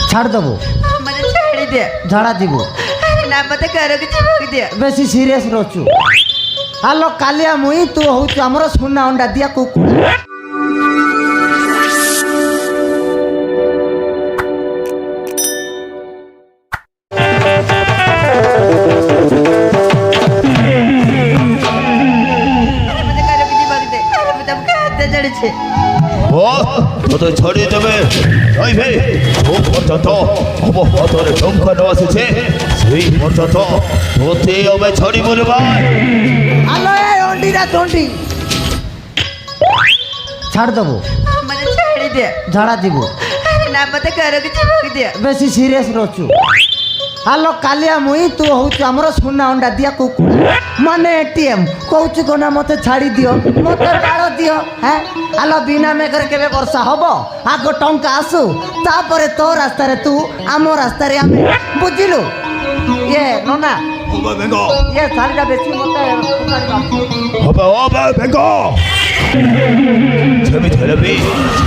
ছাড় দেবো মানে ছাড়ি দে ঝাড়া দিব না মতে কারো কিছু বকি দে বেশি সিরিয়াস রହୁଛୁ আলো কালিয়া মুই তু হଉଛୁ ଆମର ସୁନା ଅଣ୍ଡା ଦିଆ କୁକୁଡ଼ା মতে কারো কিছু বকি দে আমি তো কাতে চড়ছে তোতে ছড়িয়ে দেবে যাইবে খুব পর্যন্ত খবর পথরে টঙ্কা ন আসছে সেই পর্যন্ত তোতে হবে ছড়ি বলে ভাই আলো এ অন্ডিরা তন্ডি ছাড় দেবো মানে ছাড়ি দে ঝাড়া দিব না মতে কারো কিছু বকি দে বেশি সিরিয়াস রହୁଛୁ আলো কালিয়া মুই তু হଉଛୁ ଆମର ସୁନା ଅଣ୍ଡା ଦିଆ କୁକୁଡ଼ା ମାନେ ଏଟିଏମ୍ କହୁଛୁ କନା ମତେ ଛାଡ଼ି ଦିଅ ମତେ ବାଳ ଦିଅ হ্যাঁ ଆଲୋ ବିନା ମେଘରେ କେବେ ବର୍ଷା ହବ ଆଗ ଟଙ୍କା ଆସୁ ତାପରେ ତୋ ରାସ୍ତାରେ ତୁ ଆମ ରାସ୍ତାରେ ଆମେ ବୁଝିଲୁ ଇଏ ନନା হবে বেঙ্গ ଇଏ ଶାଢ଼ୀଟା ବେଶୀ ମତେ হবে বেঙ্গ যেমি থেলেবি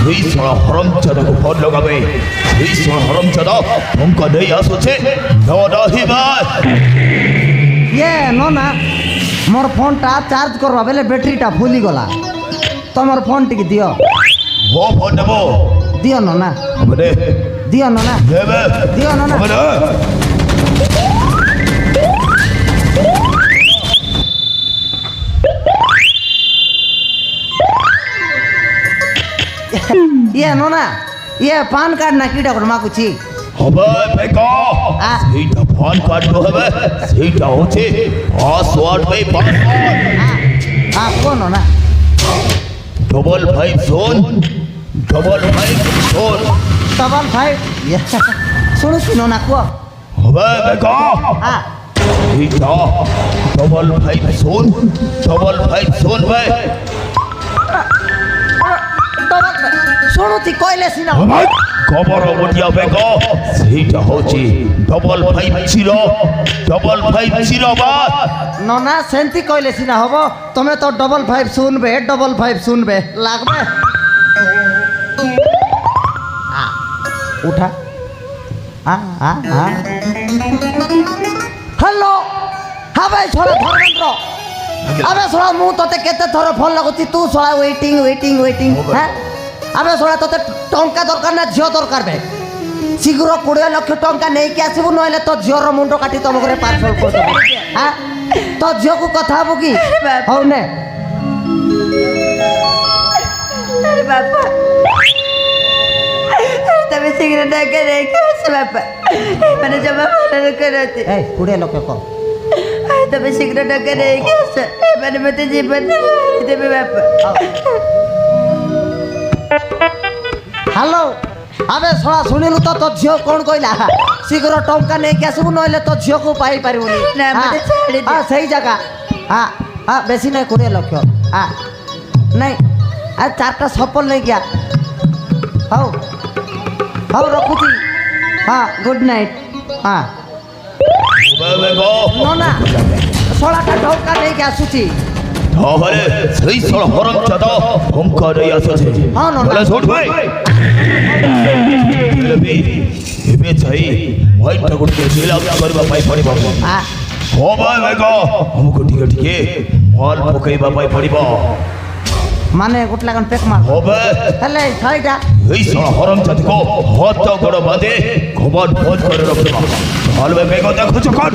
সেই সড়া হরমচাদাকে ফোন লগাবে সেই সড়া হরমচাদা টঙ্কা নেই আসছে নহিবা ଇଏ ନନା ମୋର ଫୋନ୍ଟା ଚାର୍ଜ କରିବା ବେଲେ ବ୍ୟାଟେରୀଟା ଫୁଲିଗଲା ତମର ଫୋନ୍ ଟିକେ ଦିଅ ও ফোন নেব ଦିଅ ନନା হবে রে ଦିଅ ନନା দেবে ଦିଅ ନନା হবে রে ইয়ে ননা ইয়ে পান কার্ড না কিটা করে মাকুছি হবে বেঙ্গ সেইটা ফোন কাটতে হবে সেইটা হচ্ছে পাসওয়ার্ড বাই পাসওয়ার্ড কোন না ডবল 5 শোন ডবল 5 শোন ডবল 5 শুনুছি ননা কুয়া হবে বেঙ্গ হ্যাঁ এইটা ডবল 5 শোন ডবল 5 শোন ভাই শুনুছি কইলে সিনা খবর বটিয়া বেঙ্গ সেইটা হচ্ছে ডবল 5 ছিল ডবল 5 ছিল বা ননা সেন্তি কইলে সিনা হব তুমি তো ডবল 5 শুনবে ডবল 5 শুনবে লাগবে উঠা হ্যালো হবে ছড়া ধর্মেন্দ্র আবে ছড়া মু তোতে কেতে থর ফোন লাগুছি তু ছড়া ওয়েটিং হ্যাঁ আবে ছড়া তোতে টঙ্কা দরকার না ঝিও দরকার বে শীঘ্র 20 লক্ষ টঙ্কা নেইকি আসিবু নইলে তো ঝিওর মুন্ড কাটি তম করে পার্সল করে দেব হ্যাঁ তো ঝিওকু কথা হবু কি হও নে আরে বাবা তবে সিগারেট আগে রেখে আসে বাবা মানে জমা ভালো করতে এই 20 লক্ষ কম তবে সিগারেট আগে রেখে আসে মানে মতে জীবন দেবে বাবা হ্যালো আবে ছড়া শুনিলু তো তো ঝিও কোন কইলা শীঘ্র টঙ্কা নেইকি আসিবু নইলে তো ঝিওকু পাই পারিবুনি না, মতে ছাড়ি দে। সেই জায়গা বেশি নাই 20 লক্ষ নাই আর 4টা সফল নেই গিয়া হও হও রখুছি গুড নাইট হবে বেঙ্গ ননা 16টা টঙ্কা নেইকি আসুছি তাহলে সেই সড় হরমচাদা টঙ্কা নেই আসছে হ্যাঁ, ননা। বলে ছোট ভাই থেলেবি এবে চাই ভাইটা গুটিকে জেলা କରିବା ପାଇଁ ପଡ଼ିବ হবে বেঙ্গ ଆମକୁ ଟିକେ ଟିକେ মাল পকাଇବା ପାଇଁ পড়িব মানে গোট লাগান পেক মার হবে তাহলে ছয়টা এই সড় হরমচাদাকে হাত গোড় বাঁধে খবর ভোজ করে রাখবা তাহলে বেঙ্গ দেখো চকট